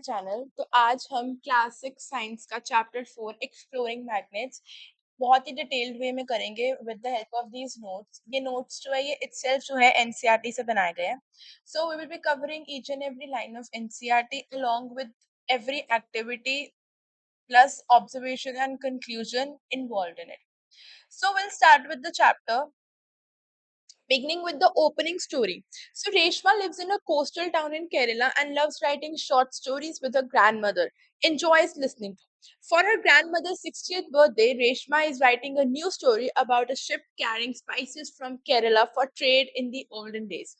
Channel. तो आज हम क्लास 6 साइंस का चैप्टर 4 एक्सप्लोरिंग मैग्नेट्स बहुत ही डिटेल्ड वे में करेंगे with the help of these notes. ये नोट्स जो है ये इटसेल्फ जो है एनसीईआरटी से बनाए गए हैं। So we will be covering each and every line of NCERT along with every activity plus observation and conclusion involved in it. So we'll start with the chapter beginning with the opening story. So Reshma lives in a coastal town in Kerala and loves writing short stories with her grandmother. Enjoys listening to. For her grandmother's 60th birthday, Reshma is writing a new story about a ship carrying spices from Kerala for trade in the olden days.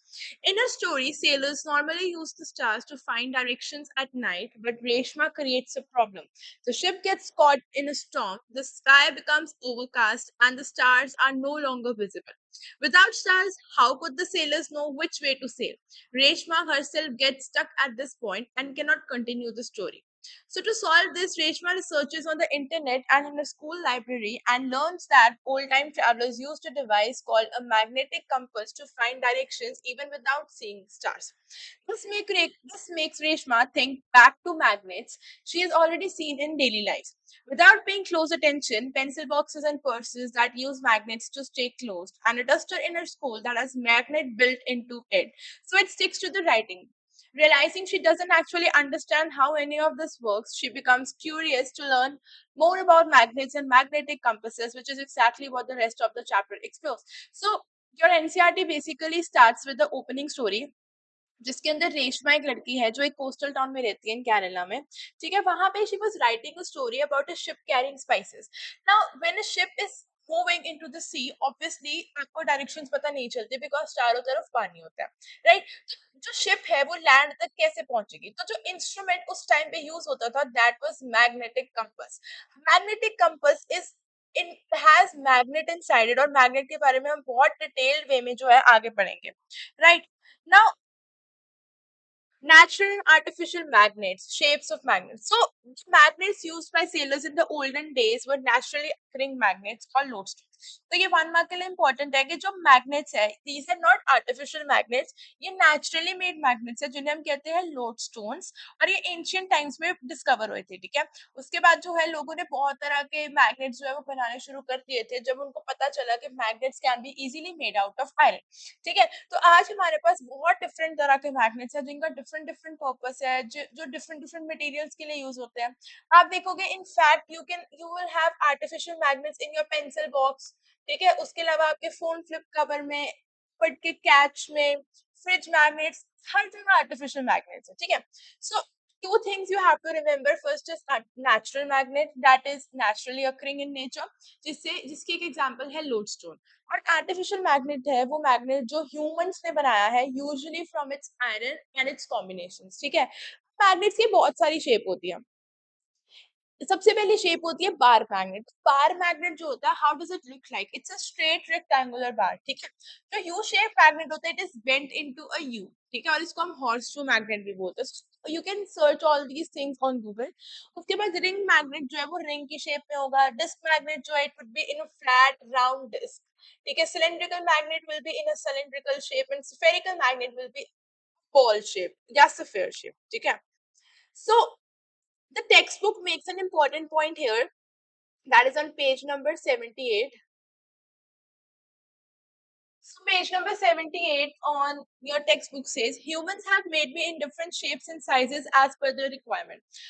In her story, sailors normally use the stars to find directions at night, but Reshma creates a problem. The ship gets caught in a storm, the sky becomes overcast, and the stars are no longer visible. Without stars, how could the sailors know which way to sail? Reshma herself gets stuck at this point and cannot continue the story. So, to solve this, Reshma researches on the internet and in a school library and learns that old time travelers used a device called a magnetic compass to find directions even without seeing stars. This makes Reshma think back to magnets she has already seen in daily life. Without paying close attention, pencil boxes and purses that use magnets to stay closed, and a duster in her school that has magnet built into it, so it sticks to the writing. Realizing she doesn't actually understand how any of this works, she becomes curious to learn more about magnets and magnetic compasses, which is exactly what the rest of the chapter explores. So, your NCRT basically starts with the opening story, जिसके अंदर रेशमा एक लड़की है जो एक coastal town में रहती है इन केरला में। ठीक है, वहां पे she was writing a story about a ship carrying spices. Now when a ship is moving into the sea, obviously आपको डायरेक्शंस पता नहीं चलते बिकॉज चारों तरफ पानी होता है, राइट? जो शिप है वो लैंड तक कैसे पहुंचेगी? तो जो इंस्ट्रूमेंट उस टाइम पे यूज होता था that was magnetic compass. Magnetic compass is in has magnet inside it, और मैग्नेट के बारे में हम बहुत डिटेल्ड वे में जो है आगे पढ़ेंगे, right? Now natural and artificial magnets, shapes of magnets. So, magnets used by sailors in the olden days were naturally occurring magnets called lodestones. तो ये 1 मार्क के लिए इंपॉर्टेंट है कि जो मैग्नेट्स है these are not artificial magnets, ये naturally made magnets है जिन्हें हम कहते हैं लोडस्टोन्स, और ये एंशियंट टाइम्स में डिस्कवर हुए थे। ठीक है, उसके बाद जो है लोगों ने बहुत तरह के मैग्नेट्स जो है वो बनाने शुरू कर दिए थे जब उनको पता चला कि magnets can be easily made out of iron. ठीक है, तो आज हमारे पास बहुत डिफरेंट तरह के मैग्नेट्स हैं जिनका डिफरेंट डिफरेंट पर्पस है, जो डिफरेंट डिफरेंट मटेरियल्स के लिए यूज होते हैं। आप देखोगे in fact you will have artificial magnets in your pencil box. ठीक है, उसके अलावा आपके फोन फ्लिप कवर में, पट के कैच में, फ्रिज मैग्नेट्स, हर जगह आर्टिफिशियल मैग्नेट्स है। ठीक है, सो two things you have to remember. First is natural magnet that is naturally occurring in nature, जिसकी एक एग्जांपल है लोडस्टोन। और आर्टिफिशियल मैग्नेट है वो मैग्नेट जो ह्यूमंस ने बनाया है, usually from its iron and it's combinations. ठीक है, मैग्नेट्स की बहुत सारी शेप होती है। सबसे पहली शेप होती है बार मैग्नेट। बार मैग्नेट जो होता है, how does it look like? It's a straight rectangular bar. ठीक है, जो यू शेप मैग्नेट होता है it is bent into a U. ठीक है, और इसको हम हॉर्स शू मैग्नेट भी बोलते हैं। You can search all these things on Google. उसके बाद रिंग मैग्नेट जो है वो रिंग की शेप में होगा। डिस्क मैग्नेट जो है it would be in a flat round disc. ठीक है, cylindrical magnet will be in a cylindrical shape and spherical magnet will be ball shape या स्फीयर शेप। ठीक है, so the textbook makes an important point here, that is on page number 78. So page number 78 on your textbook says humans have made me in different shapes and sizes as per their requirement.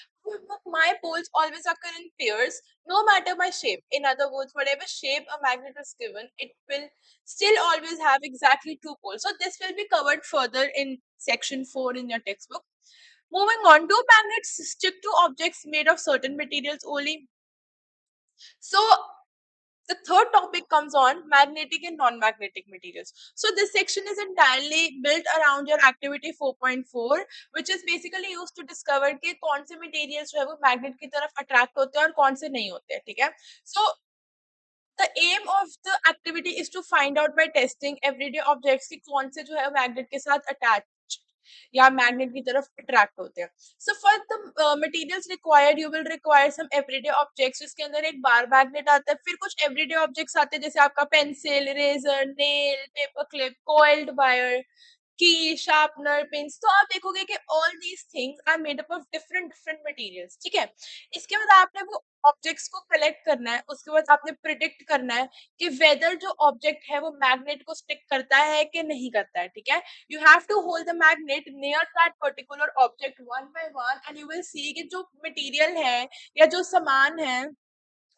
My poles always occur in pairs, no matter my shape. In other words, whatever shape a magnet is given, it will still always have exactly two poles. So this will be covered further in section 4 in your textbook. Moving on, do magnets stick to objects made of certain materials only? So the third topic comes on magnetic and non-magnetic materials. So this section is entirely built around your activity 4.4, which is basically used to discover कि कौन से materials जो है वो magnet की तरफ attract होते हैं और कौन से नहीं होते हैं। ठीक है, so the aim of the activity is to find out by testing everyday objects कि कौन से जो है magnet के साथ attached या magnet की तरफ attract होते हैं। So for the materials required, you will require some everyday objects, जिसके अंदर एक बार magnet आता है, फिर कुछ everyday objects आते हैं जैसे आपका pencil, eraser, nail, paper clip, coiled wire, key, sharpener, pins, तो आप देखोगे कि all these things are made up of different different materials, ठीक है। इसके बाद आपने वो ऑब्जेक्ट्स को कलेक्ट करना है, उसके बाद आपने प्रिडिक्ट करना है कि वेदर जो ऑब्जेक्ट है वो मैग्नेट को स्टिक करता है कि नहीं करता है, ठीक है। You have to hold the magnet near that particular object one by one and you will see कि जो मटेरियल है या जो सामान है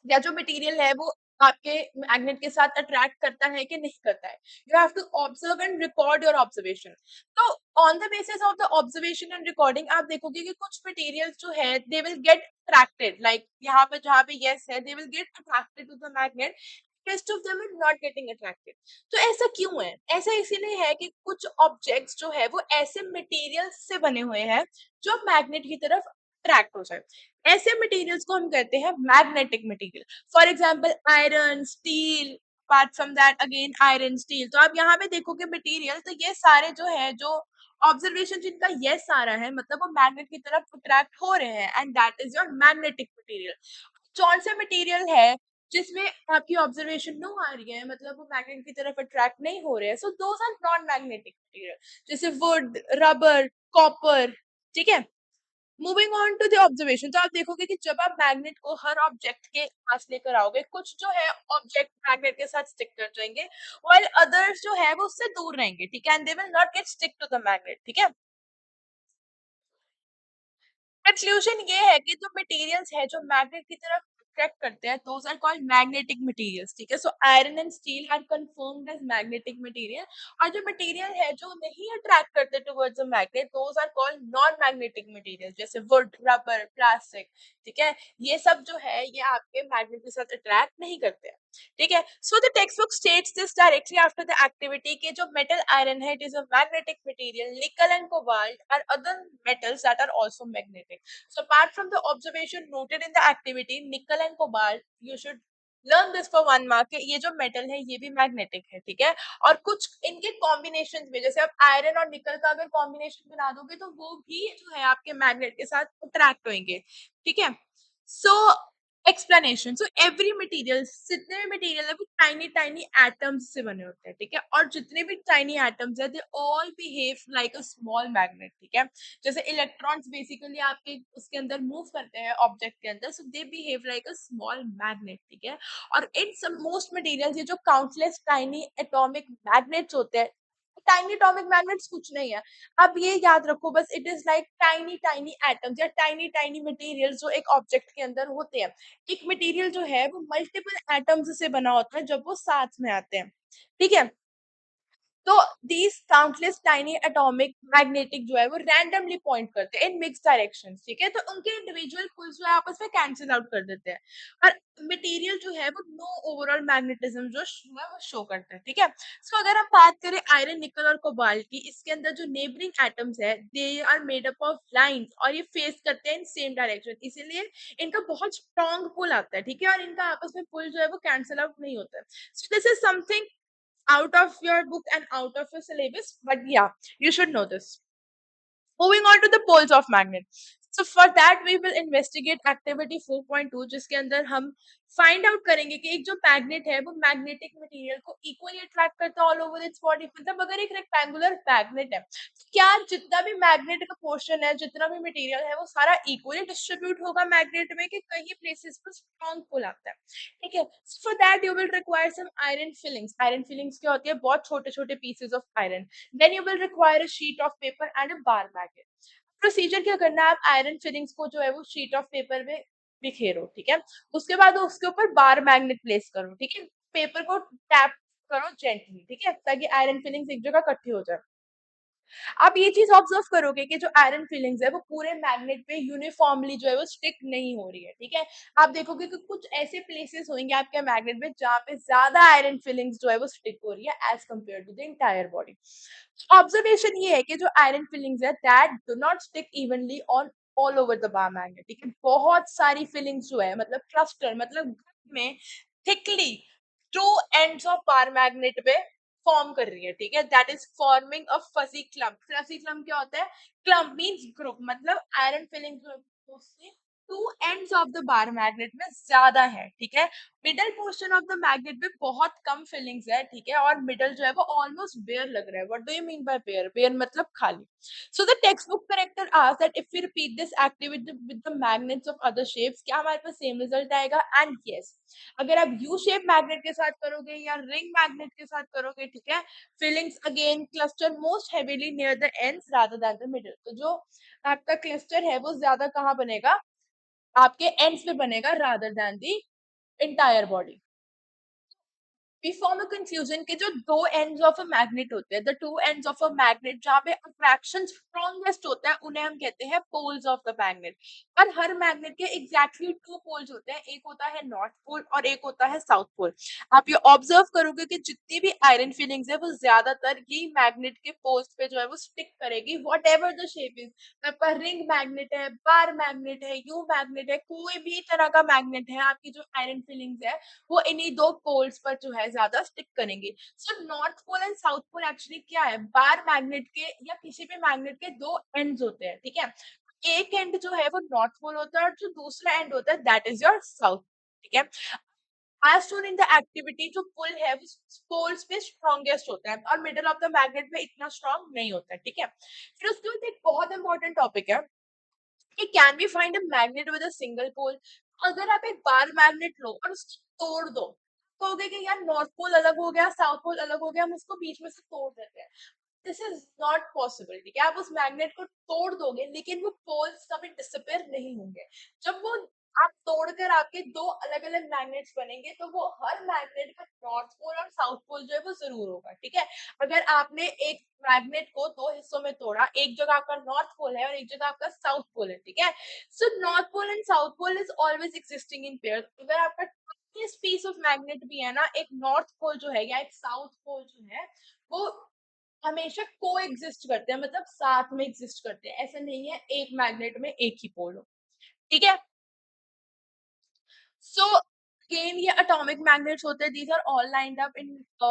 या जो मटेरियल है वो आपके मैग्नेट के साथ अट्रैक्ट करता है कि नहीं करता है। You have to observe and record your observation. तो on the basis of the observation and recording आप देखोगे कि कुछ मटेरियल्स जो है they will get attracted, like यहाँ पे जहाँ पे यस है they will get attracted to the magnet, rest of them are not getting attracted. तो ऐसा क्यों है? ऐसा इसीलिए है कि कुछ ऑब्जेक्ट्स जो है वो ऐसे मटेरियल्स से बने हुए हैं जो मैग्नेट की तरफ अट्रैक्ट हो जाए। ऐसे मटेरियल्स को हम कहते हैं magnetic material. For example iron, steel, apart from that again iron, steel. तो आप यहाँ पे देखोगे मटेरियल, तो ये सारे जो है जो ऑब्जर्वेशन जिनका यस आ रहा है मतलब वो मैग्नेट की तरफ अट्रैक्ट हो रहे हैं and that is your magnetic material. कौन सा मटेरियल है जिसमें आपकी ऑब्जर्वेशन नो आ रही है मतलब वो मैग्नेट की तरफ अट्रैक्ट नहीं हो रहे हैं, so those are non magnetic material, जैसे वुड, रबर, कॉपर, ठीक है। Moving on to the observation, तो आप देखोगे कि जब आप मैग्नेट को हर ऑब्जेक्ट के पास लेकर आओगे, कुछ जो है ऑब्जेक्ट मैग्नेट के साथ स्टिक कर जाएंगे, while अदर्स जो है वो उससे दूर रहेंगे, ठीक है, and they will not get stick to the magnet, ठीक है। कंक्लूजन ये है कि जो मटेरियल्स है जो मैग्नेट की तरफ अट्रैक्ट करते हैं those are called magnetic materials, ठीक है। So iron and steel are confirmed as magnetic material, और जो मटेरियल है जो नहीं अट्रैक्ट करते towards a magnet those are called non magnetic materials, जैसे वुड, रबर, प्लास्टिक, ठीक है। ये सब जो है ये आपके मैग्नेट के साथ अट्रैक्ट नहीं करते हैं, ठीक है। So the text book states this directly after the activity कि जो मेटल आयरन है it is a magnetic material, nickel and cobalt are other metals that are also magnetic. So apart from the observation noted in the activity, nickel and cobalt, you should learn this for 1 mark कि ये जो metal है ये भी magnetic है, ठीक है। और कुछ इनके कॉम्बिनेशन में जैसे आप आयरन और निकल का अगर कॉम्बिनेशन बना दोगे तो वो भी जो है आपके मैग्नेट के साथ अट्रैक्ट होंगे, ठीक है। सो एक्सप्लेनेशन, सो एवरी मटेरियल, जितने भी मटेरियल है वो टाइनी टाइनी एटम्स से बने होते हैं, ठीक है। और जितने भी टाइनी एटम्स है they all behave like a small magnet, ठीक है। जैसे इलेक्ट्रॉन्स बेसिकली आपके उसके अंदर मूव करते हैं ऑब्जेक्ट के अंदर, so they behave like a small magnet, ठीक है। और इन सम मोस्ट मटेरियल्स ये जो काउंटलेस टाइनी एटॉमिक मैग्नेट्स होते हैं, टाइनी एटॉमिक मैग्नेट्स कुछ नहीं है। अब ये याद रखो बस, it is like tiny tiny atoms या टाइनी टाइनी मटेरियल्स जो एक ऑब्जेक्ट के अंदर होते हैं। एक मटेरियल जो है वो मल्टीपल एटम्स से बना होता है जब वो साथ में आते हैं, ठीक है। तो these countless tiny atomic magnetic जो है वो रैंडमली पॉइंट करते हैं इन मिक्स डायरेक्शन, ठीक है। तो उनके इंडिविजुअल पुल्स जो है आपस में कैंसिल आउट कर देते हैं, और मटेरियल जो है वो नो ओवरऑल मैग्नेटिज्म जो है वो शो करता है, ठीक है। सो अगर हम बात करें आयरन, निकल और कोबाल्ट की, इसके अंदर जो नेबरिंग एटम्स है they are made up of lines और ये फेस करते हैं इन सेम डायरेक्शन, इसीलिए इनका बहुत स्ट्रॉन्ग पुल आता है, ठीक है। और इनका आपस में पुल जो है वो कैंसिल आउट नहीं होता है। So this is something out of your book and out of your syllabus, but yeah, you should know this. Moving on to the poles of magnet. So for that we will investigate activity 4.2 जिसके अंदर हम find out करेंगे कि एक जो magnet है वो magnetic material को इक्वली अट्रैक्ट करता है ऑल ओवर इट्स बॉडी। मतलब अगर एक रेक्टेंगुलर मैग्नेट है तो क्या जितना भी मैग्नेट का पोर्शन है, जितना भी मटेरियल है वो सारा इक्वली डिस्ट्रीब्यूट होगा मैग्नेट में, कि कहीं प्लेसेस पर स्ट्रॉन्ग पुल आता है, ठीक है। For that you will require some iron filings. Iron filings क्या होती है? बहुत छोटे छोटे pieces of iron. Then you will require a sheet of paper and a bar magnet. Procedure क्या करना है, आप आयरन फिलिंग्स को जो है वो शीट ऑफ पेपर में बिखेरो, ठीक है। उसके बाद उसके ऊपर बार मैग्नेट प्लेस करो, ठीक है। पेपर को टैप करो जेंटली, ठीक है, ताकि आयरन फिलिंग्स एक जगह इकट्ठी हो जाए। आप ये चीज ऑब्जर्व करोगे कि जो आयरन फिलिंग्स है वो पूरे मैग्नेट पे यूनिफॉर्मली जो है वो स्टिक नहीं हो रही है, ठीक है। आप देखोगे कि कुछ ऐसे प्लेसेस होंगे आपके मैग्नेट में जहाँ पे ज्यादा आयरन फिलिंग्स जो है वो स्टिक हो रही है as compare to the entire body. Observation ये है कि जो आयरन फिलिंग्स है that do not stick evenly on all over the bar magnet, ठीक है। बहुत सारी फिलिंग्स जो है मतलब क्लस्टर मतलब ग्रुप में thickly two ends of bar magnet पे फॉर्म कर रही है, ठीक है। That is forming a fuzzy clump. Fuzzy clump क्या होता है? क्लम्प मींस ग्रुप, मतलब iron filings two ends of the bar magnet में ज्यादा है, ठीक है। Middle portion of the magnet में बहुत कम फिलिंग्स है, ठीक है, और मिडल जो है वो ऑलमोस्ट बेयर लग रहा है। What do you mean by bare? Bare मतलब खाली। So the text book character asks that if we repeat this activity with the magnets of other shapes, क्या हमारे पास सेम रिजल्ट आएगा? एंड यस, अगर आप यू शेप मैग्नेट के साथ करोगे या रिंग मैग्नेट के साथ करोगे, ठीक है, feelings again cluster most heavily near the ends rather than the middle. तो जो आपका क्लस्टर है वो ज्यादा कहाँ बनेगा? आपके एंड्स पे बनेगा rather than the entire body. we form a confusion कि जो दो ends of a magnet होते हैं, the two ends of a magnet जहाँ पे attraction strongest होता है, उन्हें हम कहते हैं poles of the magnet। और हर magnet के exactly two poles होते हैं, एक होता है north pole और एक होता है south pole। आप ये observe करोगे कि जितनी भी iron fillings है वो ज्यादातर ये magnet के poles पे जो है वो stick करेगी, whatever the shape is। आपका रिंग मैग्नेट है, बार मैग्नेट है, यू मैग्नेट है, कोई भी तरह का मैग्नेट है, आपकी जो आयरन फीलिंग्स है वो इन्हीं दो पोल्स पर जो है ज्यादा स्टिक करेंगे। So north pole and south pole actually क्या है? बार मैग्नेट के या किसी भी मैग्नेट के दो एंड्स होते हैं, ठीक है। एक एंड जो है वो नॉर्थ पोल होता है और जो दूसरा एंड होता है दैट इज योर साउथ, ठीक है। As shown in the activity, जो पुल है वो पोल्स पे स्ट्रॉन्गेस्ट होता है और मिडल ऑफ द मैग्नेट में इतना स्ट्रॉन्ग नहीं होता है, ठीक है। फिर उसके बाद एक बहुत इंपॉर्टेंट टॉपिक है कि can we find a magnet with a single pole. अगर आप एक बार मैग्नेट लो और उसको तोड़ दो, कहोगे कि यार नॉर्थ पोल अलग हो गया, साउथ पोल अलग हो गया, हम उसको बीच में से तोड़ देते हैं। दिस इज नॉट पॉसिबल, ठीक है। आप उस मैग्नेट को तोड़ दोगे लेकिन वो पोल्स कभी डिसअपेयर नहीं होंगे। जब वो आप तोड़कर आपके दो अलग अलग मैग्नेट्स बनेंगे तो वो हर मैग्नेट का नॉर्थ पोल और साउथ पोल जो है वो जरूर होगा, ठीक है। अगर आपने एक मैग्नेट को दो हिस्सों में तोड़ा, एक जगह आपका नॉर्थ पोल है और एक जगह आपका साउथ पोल है, ठीक है। So north pole and south pole is always existing in pair. अगर आपका पीस ऑफ मैग्नेट भी है ना, एक नॉर्थ पोल जो है या एक साउथ पोल जो है वो हमेशा को एग्जिस्ट करते हैं, मतलब साथ में एग्जिस्ट करते हैं। ऐसा नहीं है एक मैग्नेट में एक ही पोल हो, ठीक है। So again, ये atomic magnets होते हैं. These are all lined up in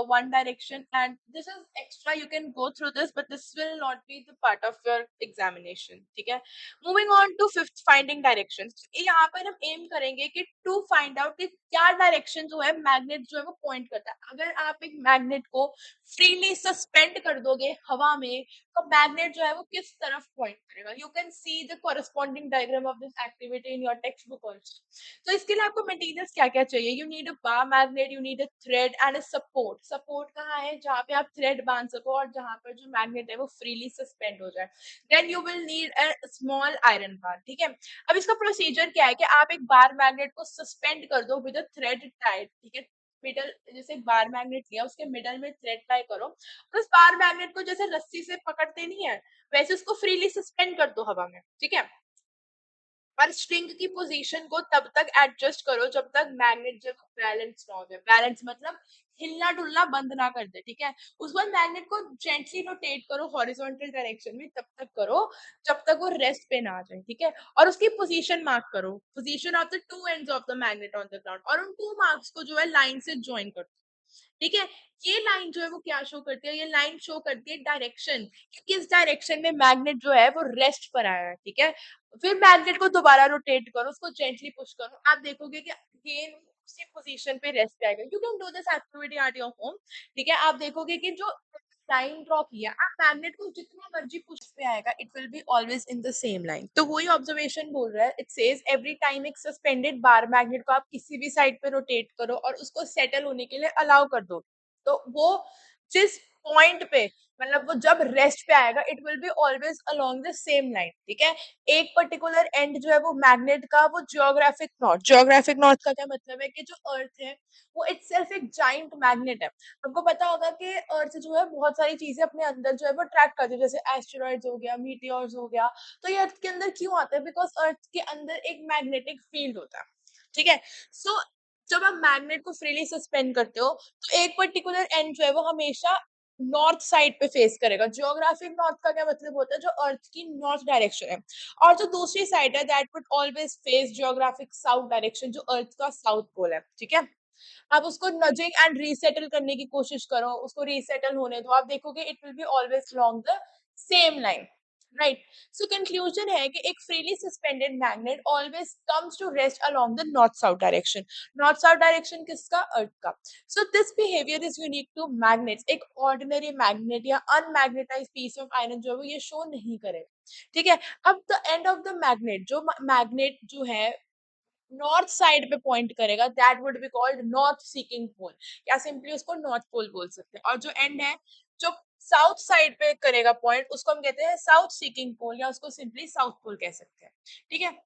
one direction, and this is extra. You can go through this, but this will not be the part of your examination. ठीक है? Moving on to fifth, finding directions. यहाँ पर हम aim करेंगे कि to find out कि क्या direction जो है magnet जो है वो point करता है। अगर आप एक magnet को freely suspend कर दोगे हवा में, तो magnet जो है वो किस तरफ point करेगा? You can see the corresponding diagram of this activity in your textbook also. तो इसके लिए आपको मटेरियल्स क्या क्या चाहिए? You need a bar magnet, you need a thread and a support. Support कहाँ है? जहाँ पे आप थ्रेड बांध सको और जहाँ पर जो मैग्नेट है वो फ्रीली सस्पेंड हो जाए। Then you will need a small iron bar, ठीक है। अब इसका प्रोसीजर क्या है कि आप एक बार मैग्नेट को सस्पेंड कर दो विद अ थ्रेड टाइट, ठीक है। मिडल, जैसे एक बार मैग्नेट लिया उसके मिडल में थ्रेड टाई करो, तो उस बार मैग्नेट को जैसे रस्सी से पकड़ते नहीं है वैसे उसको फ्रीली सस्पेंड कर दो हवा में, ठीक है। और स्ट्रिंग की पोजीशन को तब तक एडजस्ट करो जब तक मैग्नेट जब बैलेंस ना हो जाए। बैलेंस मतलब हिलना डुलना बंद ना कर दे, ठीक है। उस बाद मैग्नेट को जेंटली रोटेट करो हॉरिजॉन्टल डायरेक्शन में, तब तक करो जब तक वो रेस्ट पे ना आ जाए, ठीक है। और उसकी पोजीशन मार्क करो, position of the two ends of the magnet on the ground, और उन टू मार्क्स को जो है लाइन से ज्वाइन कर दो, ठीक है। ये लाइन जो है वो क्या शो करती है? ये लाइन शो करती है डायरेक्शन, कि किस डायरेक्शन में मैग्नेट जो है वो रेस्ट पर आया है, ठीक है। फिर मैग्नेट को दोबारा रोटेट करो, उसको जेंटली पुश करो, आप देखोगे कि अगेन उसी पोजीशन पे रेस्ट पे आएगा। You can do this activity at your home, ठीक है। आप देखोगे कि जो लाइन ड्रॉ किया, आप मैग्नेट को जितना मर्जी पुश पे आएगा, it will be always in the same line. तो वही ऑब्जर्वेशन बोल रहा है, इट सेज एवरी टाइम एक सस्पेंडेड बार मैग्नेट को आप किसी भी साइड पे रोटेट करो और उसको सेटल होने के लिए अलाउ कर दो, तो वो जिस पॉइंट पे, मतलब वो जब रेस्ट पे आएगा, it will be always along the same line, ठीक है। एक पर्टिकुलर एंड जो है वो मैग्नेट का वो जियोग्राफिक नॉर्थ, जियोग्राफिक नॉर्थ का क्या मतलब है कि जो अर्थ है वो इटसेल्फ एक जाइंट मैग्नेट है। आपको पता होगा कि अर्थ जो है बहुत सारी चीजें अपने अंदर जो है वो ट्रैक करती है, जैसे एस्टेरॉइड्स हो गया, मीटियोर्स हो गया। तो ये अर्थ के अंदर क्यों आता है? बिकॉज अर्थ के अंदर एक मैग्नेटिक फील्ड होता है, ठीक है। सो जब आप मैग्नेट को फ्रीली सस्पेंड करते हो तो एक पर्टिकुलर एंड जो है वो हमेशा नॉर्थ साइड पे फेस करेगा। जियोग्राफिक नॉर्थ का क्या मतलब होता है? जो अर्थ की नॉर्थ डायरेक्शन है। और जो दूसरी साइड है that would always face geographic south direction, जो अर्थ का साउथ पोल है, ठीक है। आप उसको नजिंग एंड रीसेटल करने की कोशिश करो, उसको रीसेटल होने दो, आप देखोगे it will be always along the same line. Right. So conclusion है कि एक freely suspended magnet always comes to rest along the north south direction. नॉर्थ साउथ डायरेक्शन किसका? अर्थ का। So this behaviour is unique to magnets. एक ordinary magnet या unmagnetized piece of iron जो है वो ये शो नहीं करेगा, ठीक है। अब the end of the magnet, जो मैग्नेट जो है नॉर्थ साइड पे पॉइंट करेगा, that would be called north seeking pole, या सिंपली उसको नॉर्थ पोल बोल सकते हैं। और जो एंड है जो साउथ साइड पे करेगा पॉइंट, उसको हम कहते हैं साउथ सीकिंग पोल, या उसको सिंपली साउथ पोल कह सकते हैं, ठीक है।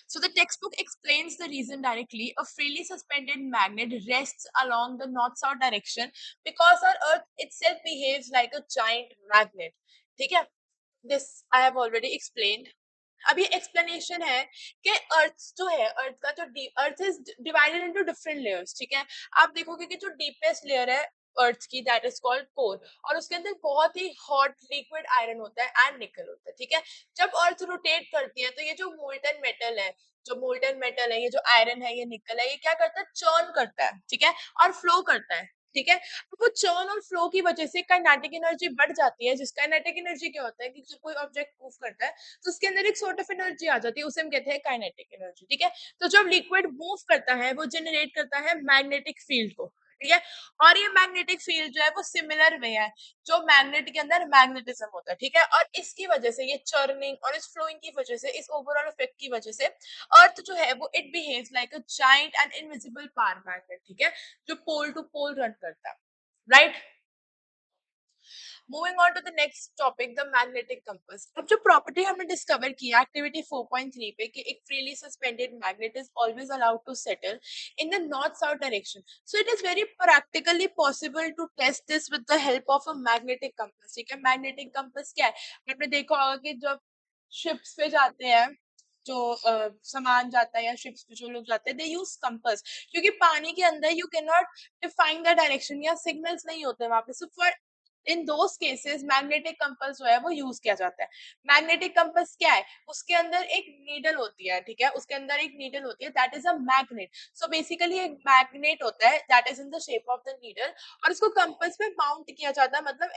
So the textbook explains the reason directly. A freely suspended magnet rests along the north-south direction because our Earth itself behaves like a giant magnet. ठीक है? This I have already explained. अब ये explanation है कि अर्थ जो है, अर्थ का जो earth is divided into different layers, ठीक है। आप देखोगे कि जो डीपेस्ट लेयर है अर्थ की, दैट इज कॉल्ड कोर, और उसके अंदर बहुत ही हॉट लिक्विड आयरन होता है एंड निकल होता है, ठीक है। जब अर्थ रोटेट करती है तो ये जो मोल्टन मेटल है, ये जो आयरन है, ये निकल है, ये क्या करता है? चर्न करता है, ठीक है, और फ्लो करता है, ठीक है। तो वो चर्न और फ्लो की वजह से काइनेटिक एनर्जी बढ़ जाती है। जिस काइनेटिक एनर्जी क्या होता है कि जब कोई ऑब्जेक्ट मूव करता है तो उसके अंदर एक सॉर्ट ऑफ एनर्जी आ जाती है, उसे हम कहते हैं काइनेटिक एनर्जी, ठीक है। तो जब लिक्विड मूव करता है वो जनरेट करता है मैग्नेटिक फील्ड को, ठीक है। और ये मैग्नेटिक फील्ड जो है वो सिमिलर वे है जो मैग्नेट के अंदर मैग्नेटिज्म होता है, ठीक है। और इसकी वजह से, ये चर्निंग और इस फ्लोइंग की वजह से, इस ओवरऑल इफेक्ट की वजह से अर्थ जो है वो it behaves like a giant and invisible power magnet, ठीक है, जो पोल टू पोल रन करता है, right. Moving on to the next topic, the magnetic compass. अब जो प्रॉपर्टी हमने डिस्कवर किया एक्टिविटी 4.3 पे कि एक freely suspended magnet is always allowed to settle in the north south direction, so it is very practically possible to test this with the help of a magnetic compass, ठीक है। Magnetic compass क्या है? आपने देखा होगा कि जब ships पे जाते हैं, जो सामान जाता है या शिप्स पे जो लोग जाते हैं, दे यूज कंपास, क्योंकि पानी के अंदर you can not define the direction या सिग्नल्स नहीं होते वहां पे। So for in those cases magnetic compass जो है वो यूज किया जाता है। मैग्नेटिक कंपास क्या है? उसके अंदर एक नीडल होती है, ठीक है, उसके अंदर एक नीडल होती है, that is a magnet. So basically एक मैग्नेट होता है that is in the shape of the needle, और उसको कंपास में माउंट किया जाता है, मतलब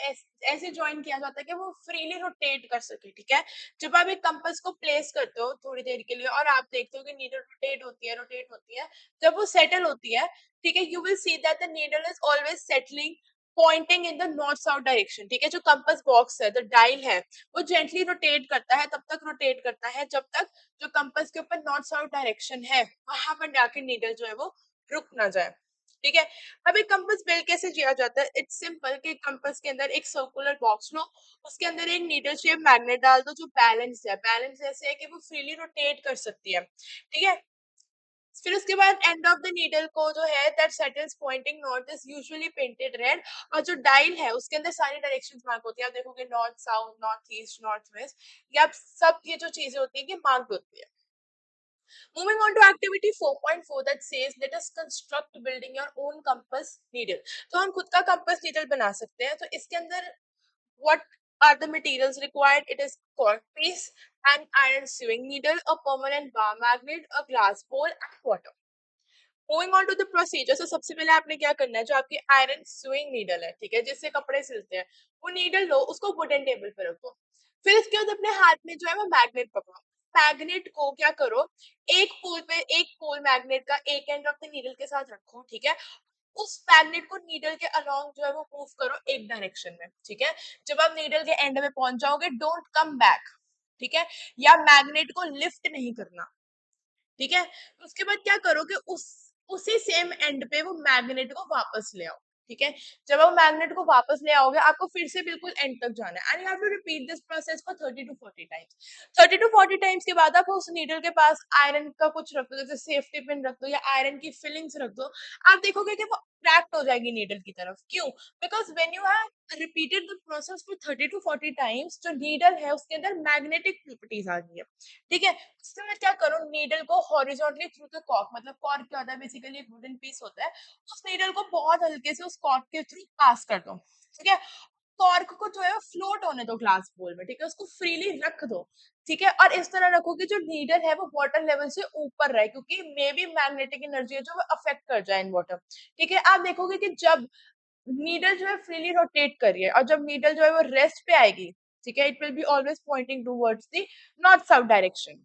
ऐसे ज्वाइन किया जाता है कि वो फ्रीली रोटेट कर सके, ठीक है। जब आप एक कंपास को प्लेस करते हो थोड़ी देर के लिए और आप देखते हो कि नीडल रोटेट होती है, जब वो सेटल होती है, ठीक है, you will see that the needle is always settling pointing in the north south direction, ठीक है। जो कंपास बॉक्स है, द डायल है, वो जेंटली रोटेट करता है, तब तक रोटेट करता है जब तक जो कंपास के ऊपर नॉर्थ साउथ डायरेक्शन है वहां पर जाके नीडल जो है वो रुक ना जाए, ठीक है। अब एक कंपास बिल्ड कैसे किया जाता है? इट्स सिंपल कि कंपास के अंदर एक सर्कुलर बॉक्स लो, उसके अंदर एक नीडल शेप मैग्नेट डाल दो जो बैलेंस है, बैलेंस ऐसे है कि वो फ्रीली रोटेट कर सकती है, ठीक है। फिर उसके बाद एंड ऑफ द नीडल को जो है that settles pointing north is usually painted red, और जो डायल है उसके अंदर सारी डायरेक्शंस मार्क होती है। आप देखोगे north south, north east, north west, ये आप सब ये जो चीजें होती है कि मार्क होती है। Moving on to activity 4.4 that says let us construct building your own compass needle. तो हम खुद का कंपास नीडल बना सकते हैं। तो इसके अंदर what are the materials required? It is cork piece, an iron sewing needle, a permanent bar magnet, a glass bowl and water. Moving on to the procedure, तो सबसे पहले आपने क्या करना है, जो आपकी आयरन स्विंग नीडल है, ठीक है, जिससे कपड़े सिलते हैं, वो नीडल लो, उसको वुडन टेबल पे रखो। फिर इसके बाद अपने हाथ में जो है वो मैग्नेट पकड़ो। मैग्नेट को क्या करो, एक पोल मैग्नेट का एक एंड ऑफ द नीडल के साथ रखो, ठीक है। उस मैग्नेट को नीडल के अलोंग जो है वो मूव करो एक डायरेक्शन में, ठीक है। जब आप नीडल के एंड में पहुंच जाओगे, डोंट कम बैक, ठीक है, या मैग्नेट को लिफ्ट नहीं करना, ठीक है। उसके बाद क्या करोगे, उसी सेम एंड पे वो मैग्नेट को वापस ले आओ, ठीक है। जब वो मैग्नेट को वापस ले आओगे, आपको फिर से बिल्कुल एंड तक जाना है, and you have to repeat this process for 30 to 40 times. 30 to 40 times के बाद आप उस नीडल के पास आयरन का कुछ रख दो, जैसे सेफ्टी पिन रख दो या आयरन की फिलिंग्स रख दो। आप देखोगे कि वो अट्रैक्ट हो जाएगी नीडल की तरफ। क्यों? Because when you have repeated the process for 30 to 40 times, जो नीडल है उसके अंदर मैग्नेटिक प्रॉपर्टीज आ गई है, ठीक है। उसके बाद क्या करो, नीडल को हॉरिजॉन्टली थ्रू द कॉर्क, मतलब कॉर्क क्या होता है, बेसिकली एक वुडन पीस होता है, उस नीडल को बहुत हल्के से उस कॉर्क के थ्रू पास कर दो, ठीक है। कॉर्क को जो है फ्लोट होने दो ग्लास बोल में, ठीक है, उसको फ्रीली रख दो, ठीक है। और इस तरह रखो कि जो नीडल है वो वाटर लेवल से ऊपर रहे, क्योंकि मे बी मैग्नेटिक एनर्जी है जो वो अफेक्ट कर जाए इन वाटर, ठीक है। आप देखोगे कि जब नीडल जो है फ्रीली रोटेट कर रही है और जब नीडल जो है वो रेस्ट पे आएगी, ठीक है, it will be always pointing towards the north south direction.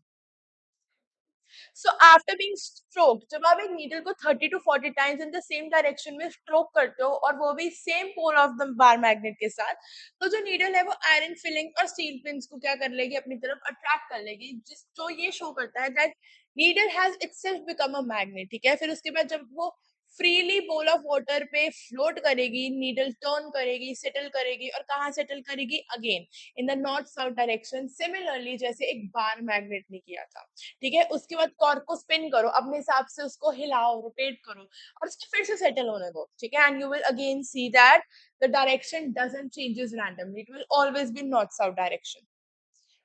So after being stroke, जब आप एक नीडल को 30 to 40 times in the same direction में स्ट्रोक करते हो और वो भी same pole of the bar magnet के साथ, तो जो नीडल है वो आयरन फिलिंग और स्टील पिंस को क्या कर लेगी, अपनी तरफ अट्रैक्ट कर लेगी, जिस जो ये शो करता है that needle has itself become a magnet. ठीक है, फिर उसके बाद जब वो फ्रीली बोल ऑफ वाटर पे फ्लोट करेगी, नीडल टर्न करेगी, सेटल करेगी, और कहाँ सेटल करेगी, again in the north south direction, similarly जैसे एक बार मैग्नेट ने किया था। ठीक है, उसके बाद कॉर्क को स्पिन करो, अपने हिसाब से उसको हिलाओ, रोटेट करो, और उसको फिर से सेटल होने दो। ठीक है, and you will again see that the direction doesn't changes randomly, it will always be north south direction.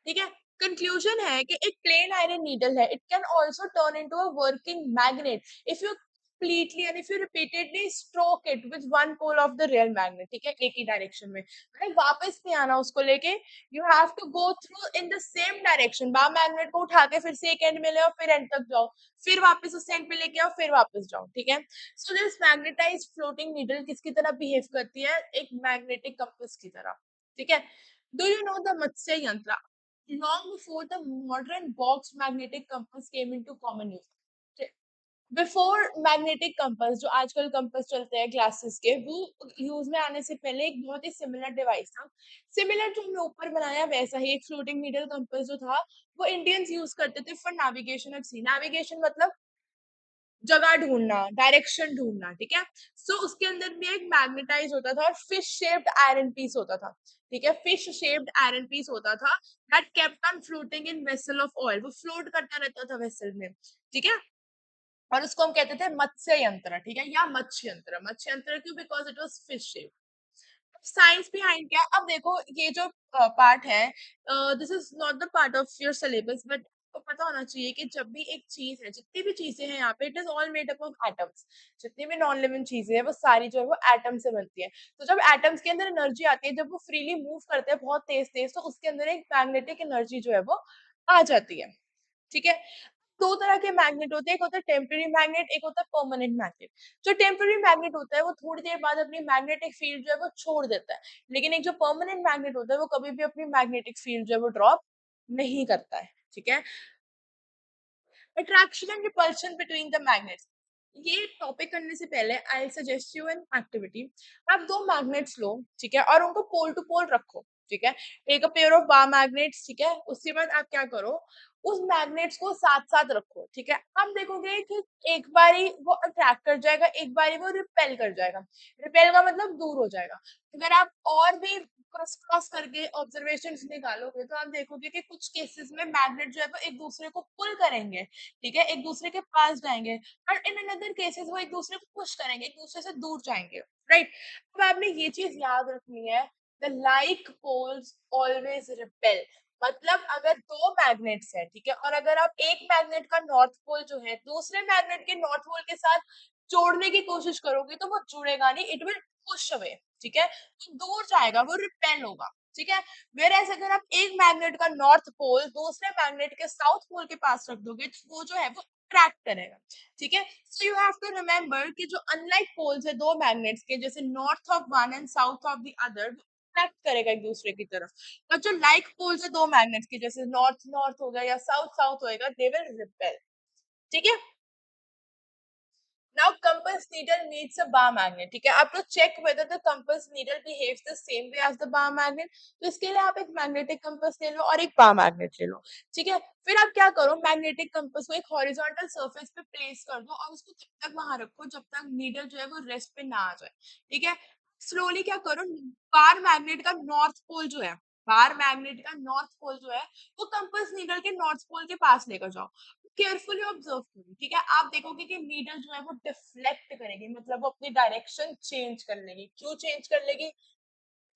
ठीक है, कंक्लूजन है कि एक प्लेन आयरन नीडल है, it can also turn into a working magnet if you completely and if you repeatedly stroke it with one pole of the real magnet। ठीक है, एक ही direction में, भाई वापस नहीं आना उसको लेके, you have to go through in the same direction. Bar magnet को उठा के फिर से एक एंड में ले आओ, फिर एंड तक जाओ, फिर वापस उस एंड पे लेके आओ, फिर वापस जाओ। ठीक है, so this magnetised floating needle किसकी तरह बिहेव करती है, एक मैग्नेटिक कंपास की तरह। ठीक है, डू यू नो द मत्स्य यंत्र, long before the modern box magnetic compass came into common use। Before magnetic compass, जो आजकल कंपास चलते हैं ग्लासेस के, वो यूज में आने से पहले एक बहुत ही सिमिलर डिवाइस था। सिमिलर जो हमने ऊपर बनाया वैसा ही एक फ्लोटिंग नीडल कंपास जो था, वो इंडियंस यूज करते थे for navigation at sea. Navigation मतलब जगह ढूंढना, डायरेक्शन ढूंढना। ठीक है, सो उसके अंदर भी एक मैग्नेटाइज होता था और फिश शेप्ड आयरन पीस होता था। ठीक है, फिश शेप्ड आयरन पीस होता था that kept on floating in vessel of oil, वो फ्लोट करता रहता था वेसल में। ठीक है, और उसको हम कहते थे मत्स्य यंत्र। ठीक है, या मत्स्य यंत्र, मत्स्य यंत्र क्यों, because it was fish shape. Science behind क्या है, अब देखो ये जो पार्ट है, this is not the part of your syllabus, but पता होना चाहिए कि जब भी एक चीज है, जितनी भी चीजें हैं यहाँ पे, it is all made up of atoms. जितनी भी नॉन लिविंग चीजें हैं वो सारी जो है वो एटम से बनती है। तो जब एटम्स के अंदर एनर्जी आती है, जब वो फ्रीली मूव करते हैं बहुत तेज तेज, तो उसके अंदर एक मैग्नेटिक एनर्जी जो है वो आ जाती है। ठीक है, दो तरह के मैग्नेट होते हैं, एक होता है टेम्पररी मैग्नेट, एक होता है परमानेंट मैग्नेट। जो टेम्पररी मैग्नेट होता है वो थोड़ी देर बाद अपनी मैग्नेटिक फील्ड जो है वो छोड़ देता है, लेकिन एक जो परमानेंट मैग्नेट होता है वो कभी भी अपनी मैग्नेटिक फील्ड जो है वो ड्रॉप नहीं करता है। ठीक है, attraction and repulsion between the magnets, ये टॉपिक करने से पहले I suggest you an activity. आप दो मैग्नेट्स लो, ठीक है, और उनको पोल टू पोल रखो। ठीक है, take a pair of bar magnets. ठीक है, उसके बाद आप क्या करो, उस मैग्नेट्स को साथ साथ रखो। ठीक है, आप देखोगे कि एक बारी वो अट्रैक्ट कर जाएगा, एक बारी वो रिपेल कर जाएगा। रिपेल का मतलब दूर हो जाएगा। अगर आप और भी क्रॉस क्रॉस करके ऑब्जर्वेशन निकालोगे तो आप देखोगे कि कुछ केसेस में मैग्नेट जो है वो एक दूसरे को पुल करेंगे। ठीक है, एक दूसरे के पास जाएंगे, और इन अनदर केसेस वो एक दूसरे को पुश करेंगे, एक दूसरे से दूर जाएंगे। राइट, अब आपने ये चीज याद रखनी है, the like poles always repel. मतलब अगर दो मैग्नेट्स हैं, ठीक है, और अगर आप एक मैग्नेट का नॉर्थ पोल जो है दूसरे मैग्नेट के नॉर्थ पोल के साथ जोड़ने की कोशिश करोगे तो वो जुड़ेगा नहीं, इट विल पुश अवे। ठीक है, तो दूर जाएगा, वो रिपेल होगा। ठीक है, वेर एज अगर आप एक मैग्नेट का नॉर्थ पोल दूसरे मैग्नेट के साउथ पोल के पास रख दोगे तो वो जो है वो अट्रैक्ट करेगा। ठीक है, so you have to remember कि जो अनलाइक पोल्स है दो मैग्नेट्स के, जैसे north of one and south of the other, attract करेगा एक दूसरे की तरफ। और जो लाइक पोल्स है दो मैग्नेट्स के, जैसे नॉर्थ नॉर्थ हो गया या साउथ साउथ होएगा, दे विल रिपेल। ठीक है, now compass needle needs a bar magnet। ठीक है, आप तो check whether the compass needle behaves the same way as the bar magnet। तो इसके लिए आप एक मैग्नेटिक कंपास ले लो और एक बार मैग्नेट ले लो। ठीक है, फिर आप क्या करो, मैग्नेटिक कंपास को एक हॉरिजॉन्टल सरफेस पे प्लेस कर दो और उसको तब तक वहां रखो जब तक नीडल जो है वो रेस्ट पे ना आ जाए। ठीक है, स्लोली क्या करो, बार मैग्नेट का नॉर्थ पोल जो है, बार मैग्नेट का नॉर्थ पोल जो है वो कंपास नीडल के नॉर्थ पोल के पास लेकर जाओ। केयरफुली ऑब्जर्व करो। ठीक है, आप देखोगे कि नीडल जो है वो डिफ्लेक्ट करेगी, मतलब वो अपनी डायरेक्शन चेंज कर लेगी। क्यों चेंज कर लेगी,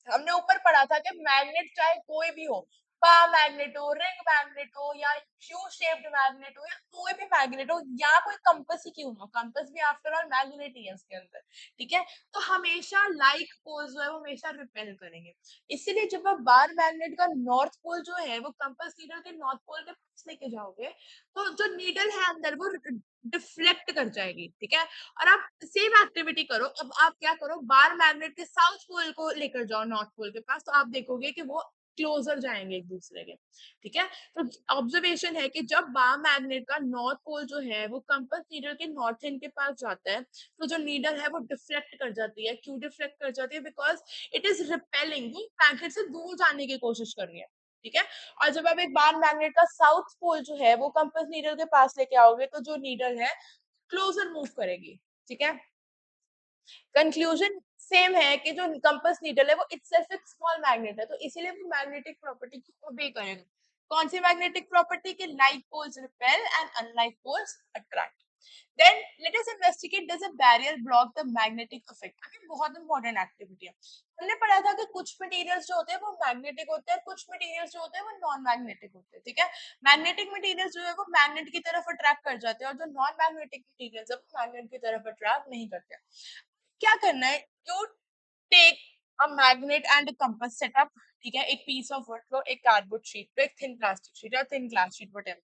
हमने ऊपर पढ़ा था कि मैग्नेट चाहे कोई भी हो, पा मैग्नेट हो, रिंग मैग्नेट हो, या क्यू शेप्ड मैग्नेट हो, या कोई भी मैग्नेट हो, या कोई कंपास ही क्यों ना हो, कंपास भी आफ्टर ऑल मैग्नेट ही है उसके अंदर। ठीक है, तो हमेशा लाइक पोल जो है वो हमेशा रिपेल करेंगे। इसीलिए जब आप बार मैग्नेट का नॉर्थ पोल जो है वो कंपास नीडल के नॉर्थ पोल के पास लेके जाओगे, तो जो नीडल है अंदर वो डिफ्लेक्ट कर जाएगी। ठीक है, और आप सेम एक्टिविटी करो, अब आप क्या करो, बार मैग्नेट के साउथ पोल को लेकर जाओ नॉर्थ पोल के पास, तो आप देखोगे कि वो क्लोजर जाएंगे एक दूसरे के, ठीक है। तो ऑब्जर्वेशन है कि जब बार मैग्नेट का नॉर्थ पोल जो है वो कंपास नीडल के नॉर्थ एंड के पास जाता है, तो जो नीडल है वो डिफ्लेक्ट कर जाती है। क्यों डिफ्लेक्ट कर जाती है? बिकॉज इट इज रिपेलिंग, वो मैग्नेट से दूर जाने की कोशिश कर रही है, ठीक है। और जब आप एक बार मैग्नेट का साउथ पोल जो है वो कंपास नीडल के पास लेके आओगे, तो जो नीडल है क्लोजर मूव करेगी, ठीक है। कंक्लूजन सेम है कि जो कंपास नीडल है वो इटसेल्फ एक स्मॉल मैग्नेट है, तो इसीलिए वो मैग्नेटिक प्रॉपर्टी को ओबे करेगा। कौन सी मैग्नेटिक प्रॉपर्टी? के like poles repel and unlike poles attract. Then let us investigate, does a barrier block the magnetic effect? अभी बहुत इंपॉर्टेंट एक्टिविटी है। हमने पढ़ा था कि कुछ मटेरियल्स जो होते हैं वो मैग्नेटिक होते हैं, कुछ मटेरियल्स जो होते हैं वो नॉन मैग्नेटिक होते हैं, ठीक है। मैग्नेटिक मटेरियल्स जो है वो मैग्नेट की तरफ अट्रैक्ट कर जाते हैं, और जो नॉन मैग्नेटिक मटेरियल्स है वो मैग्नेट की तरफ अट्रैक्ट नहीं करते। क्या करना है? You take a magnet and compass setup, ठीक है। एक पीस ऑफ वुड लो, एक कार्डबोर्ड शीट लो, एक थिन प्लास्टिक शीट या थिन ग्लास शीट, व्हाटएवर।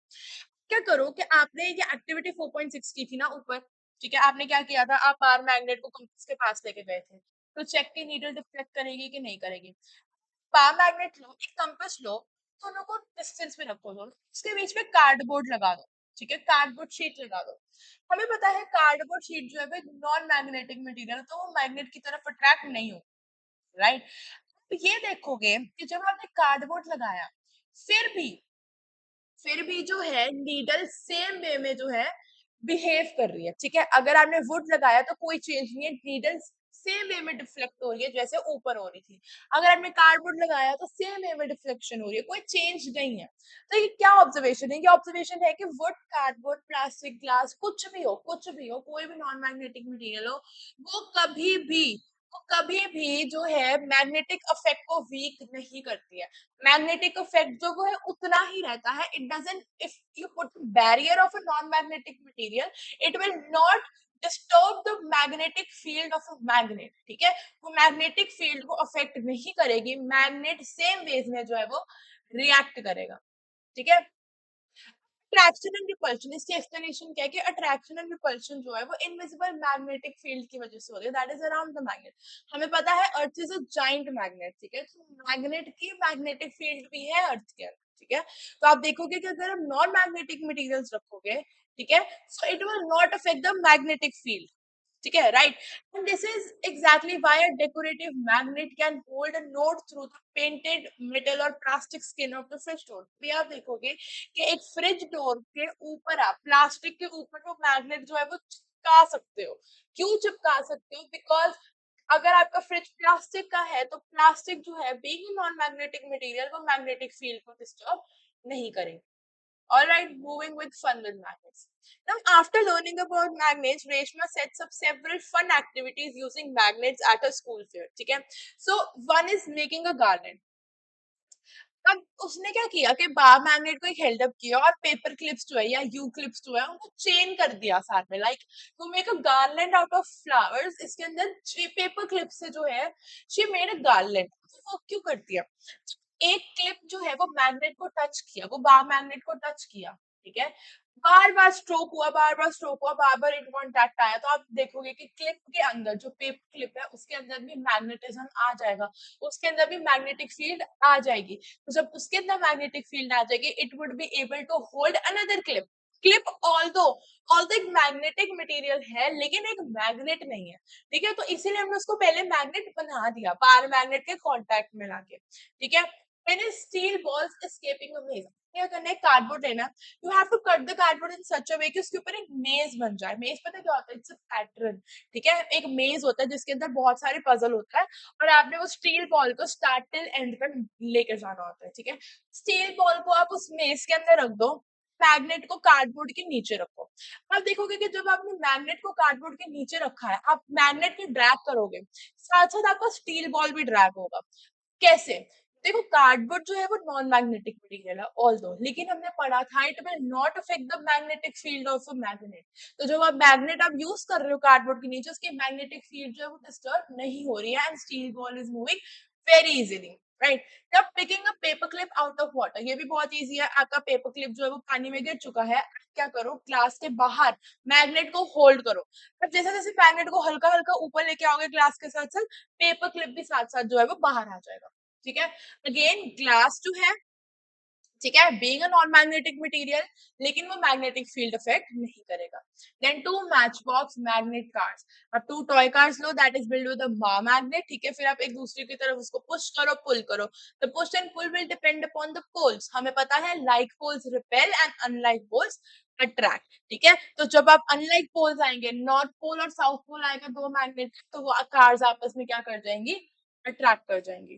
क्या करो कि आपने ये एक्टिविटी 4.6 की थी ना ऊपर, ठीक है। आपने क्या किया था? आप बार मैग्नेट को कंपास के पास लेके गए थे, तो चेक की नीडल डिफ्लेक्ट करेगी कि नहीं करेगी। बार मैग्नेट लो, एक कंपास लो, दोनों को डिस्टेंस में रखो, दोनों उसके बीच में कार्डबोर्ड लगा दो, ठीक है। कार्डबोर्ड शीट लगा दो। हमें पता है कार्डबोर्ड शीट जो है वो नॉन मैग्नेटिक मटेरियल, तो वो मैग्नेट की तरफ अट्रैक्ट नहीं हो, राइट। तो ये देखोगे कि जब आपने कार्डबोर्ड लगाया, फिर भी फिर भी जो है नीडल सेम वे में जो है बिहेव कर रही है, ठीक है। अगर आपने वुड लगाया तो कोई चेंज नहीं है, नीडल सेम वे में डिफ्लेक्ट हो रही है जैसे ऊपर हो रही थी। अगर आपने कार्डबोर्ड लगाया तो सेम वे में डिफ्लेक्शन हो रही है, कोई चेंज नहीं है। तो ये क्या ऑब्जर्वेशन है? ये ऑब्जर्वेशन है कि वुड, कार्डबोर्ड, प्लास्टिक, ग्लास, कुछ भी हो, कुछ भी हो, कोई भी नॉन मैग्नेटिक मटेरियल हो, वो कभी भी जो है मैग्नेटिक इफेक्ट को वीक नहीं करती है। मैग्नेटिक इफेक्ट जो वो है उतना ही रहता है। It doesn't, if you put barrier of a non magnetic material, it will not disturb the magnetic field of a magnet, ठीक है। वो मैग्नेटिक फील्ड को अफेक्ट नहीं करेगी, मैग्नेट सेम वेज में जो है वो रिएक्ट करेगा, ठीक है। अट्रैक्शन एंड रिपल्शन, इसकी एक्सप्लेनेशन क्या है कि अट्रैक्शन एंड रिपल्शन जो है वो इनविजिबल मैग्नेटिक फील्ड की वजह से होती है, that is around the magnet. हमें पता है earth is a giant magnet, ठीक है। तो मैग्नेट की मैग्नेटिक फील्ड भी है अर्थ के अंदर, ठीक है। तो आप देखोगे कि अगर हम नॉन मैग्नेटिक मटेरियल्स रखोगे, ठीक है, so it will not affect the magnetic field, ठीक है, right. And this is exactly why a decorative magnet can hold a note through the painted metal और plastic skin of the fridge door. भी आप देखोगे कि एक fridge door के ऊपर आप प्लास्टिक के ऊपर वो मैग्नेट जो है वो चिपका सकते हो। क्यों चिपका सकते हो? बिकॉज अगर आपका फ्रिज प्लास्टिक का है तो प्लास्टिक जो है बीइंग नॉन मैग्नेटिक मटेरियल वो मैग्नेटिक फील्ड को डिस्टर्ब नहीं करेंगे। All right, moving with fun with magnets. Now, after learning about magnets, Reshma sets up several fun activities using magnets at a school fair. ठीक है? So, one is making a garland. अब उसने क्या किया कि बार magnet को एक held up किया और पेपर क्लिप्स जो है या यू क्लिप्स जो है उनको चेन कर दिया साथ में, like to make a garland out of flowers. इसके अंदर पेपर क्लिप से जो है शी मेड अ गार्लैंड। वो क्यों करती है? एक क्लिप जो है वो मैग्नेट को टच किया, वो बार मैग्नेट को टच किया, ठीक है। बार बार स्ट्रोक हुआ, बार बार स्ट्रोक हुआ, बार बार इन कांटेक्ट आया, तो आप देखोगे कि क्लिप के अंदर जो पेपर क्लिप है उसके अंदर भी मैग्नेटिज्म आ जाएगा, उसके अंदर भी मैग्नेटिक फील्ड आ जाएगी। तो जब उसके अंदर मैग्नेटिक फील्ड आ जाएगी, it would be able to hold another clip. Clip although एक मैग्नेटिक मटेरियल है लेकिन एक मैग्नेट नहीं है, ठीक है। तो इसीलिए हमने उसको पहले मैग्नेट बना दिया बार मैग्नेट के कांटेक्ट में लाके, ठीक है। When a steel balls escaping a maze, क्या करना है? कार्डबोर्ड लेना, you have to cut the cardboard in such a way कि उसके ऊपर एक मेज बन जाए। मेज पता है क्या होता है? इट्स अ पैटर्न, ठीक है। एक मेज होता है जिसके अंदर बहुत सारे पजल होता है और आपने वो स्टील बॉल को स्टार्ट टिल एंड तक लेकर जाना होता है, ठीक है। स्टील बॉल को आप उस मेज के अंदर रख दो, मैग्नेट को कार्डबोर्ड के नीचे रखो। आप देखोगे कि जब आपने मैग्नेट को कार्डबोर्ड के नीचे रखा है, आप मैग्नेट को ड्रैग करोगे, साथ साथ आपका स्टील बॉल भी ड्रैग होगा। कैसे? देखो कार्डबोर्ड जो है वो नॉन मैग्नेटिक मटेरियल है ऑल्दो, लेकिन हमने पढ़ा था it will not affect the magnetic field of a magnet. तो जब आप मैग्नेट आप यूज कर रहे हो कार्डबोर्ड के नीचे, उसकी मैग्नेटिक फील्ड जो है वो डिस्टर्ब नहीं हो रही है and steel ball is moving very easily, right. जब picking a paper clip out of water, ये भी बहुत इजी है। आपका पेपर क्लिप जो है वो पानी में गिर चुका है, क्या करो? ग्लास के बाहर मैग्नेट को होल्ड करो। अब जैसे जैसे मैग्नेट को हल्का हल्का ऊपर लेके आओगे ग्लास के साथ साथ, पेपर क्लिप भी साथ साथ जो है वो बाहर आ जाएगा, ठीक है। अगेन ग्लास जो है, ठीक है, being a non magnetic material, लेकिन वो मैग्नेटिक फील्ड इफेक्ट नहीं करेगा। Then two matchbox magnet cars. अब टू टॉय कार्स लो, that is build with a magnet, ठीक है, फिर आप एक दूसरे की तरफ उसको पुश करो, पुल करो। The push and pull will depend upon the poles. हमें पता है like poles repel and unlike poles attract, ठीक है। तो जब आप अनलाइक पोल्स आएंगे, नॉर्थ पोल और साउथ पोल आएगा, दो मैग्नेट, तो वो कार्स आपस में क्या कर जाएंगी, अट्रैक्ट कर जाएंगी,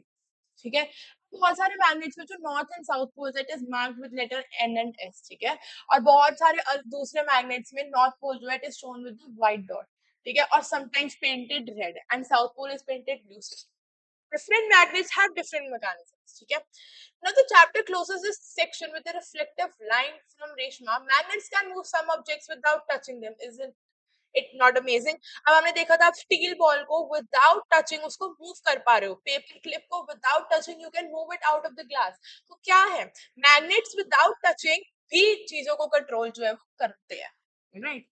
ठीक है। बहुत सारे मैग्नेट्स में जो north and south poles it is marked with letter N and S, ठीक है। और बहुत सारे दूसरे मैग्नेट्स में नॉर्थ पोल जो है it is shown with white dot, ठीक है, और sometimes painted red and south pole is painted blue. Different magnets have different mechanisms, ठीक है। Now the chapter closes this section with a reflective line from Reshma. Magnets can move some objects without touching them. Isn't it not amazing? अब हमने देखा था आप steel ball को without touching उसको move कर पा रहे हो, पेपर क्लिप को without touching you can move it out of the glass. तो क्या है, मैग्नेट्स विदाउट टचिंग भी चीजों को कंट्रोल जो है वो करते हैं, right.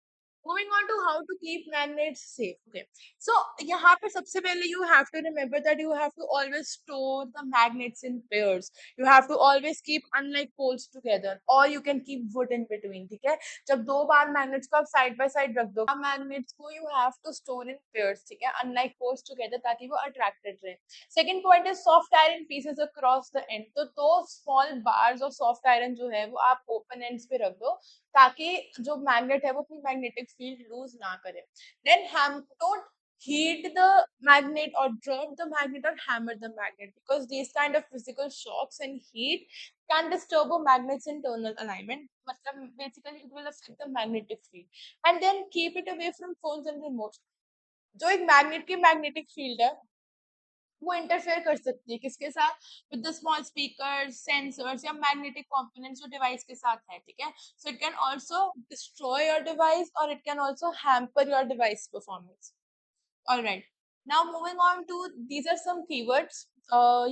Moving on to how to keep magnets safe. Okay, so यहाँ पे सबसे पहले you have to remember that you have to always store the magnets in pairs. You have to always keep unlike poles together, or you can keep wood in between. ठीक है, जब दो बार magnets को आप side by side रख दो, magnets को you have to store in pairs, ठीक है, unlike poles together, ताकि वो attracted रहे. Second point is soft iron pieces across the end. तो दो small bars और soft iron जो है वो आप open ends पे रख दो, ताकि जो मैग्नेट है वो अपनी मैग्नेटिक फील्ड लूज ना करे। देन हम don't heat the magnet or drop the magnet or hammer the magnet, because these kind of physical shocks and heat can disturb a magnet's internal alignment. मतलब basically it will affect the magnetic field. And then keep it away from phones and remotes. जो एक magnet की magnetic field है वो interfere कर सकती है किसके साथ, with the small speaker, sensors या मैग्नेटिक कंपोनेंट्स जो डिवाइस के साथ है, ठीक है। So it can also destroy your device और it can also hamper your device performance. All right. Now moving on to, these are some keywords.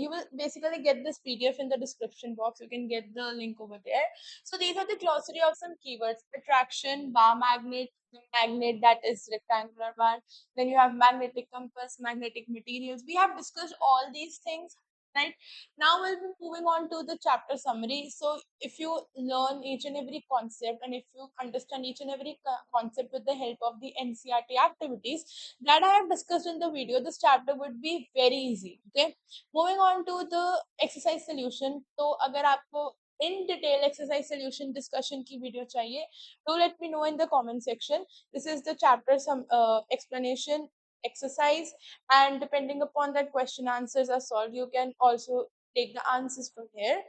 You will basically get this PDF in the description box. You can get the link over there. So these are the glossary of some keywords: attraction, bar magnet, magnet that is rectangular bar. Then you have magnetic compass, magnetic materials. We have discussed all these things. Right, now we'll be moving on to the chapter summary. So if you learn each and every concept and if you understand each and every concept with the help of the NCERT activities that I have discussed in the video, this chapter would be very easy. Okay, moving on to the exercise solution. तो अगर आपको in detail exercise solution discussion की video चाहिए, do let me know in the comment section. This is the chapter some explanation exercise, and depending upon that question answers are solved, you can also take the answers from here.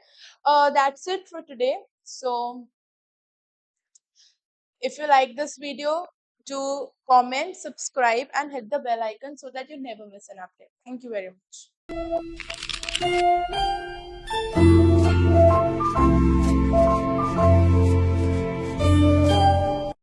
That's it for today. So if you like this video, do comment, subscribe and hit the bell icon so that you never miss an update. Thank you very much.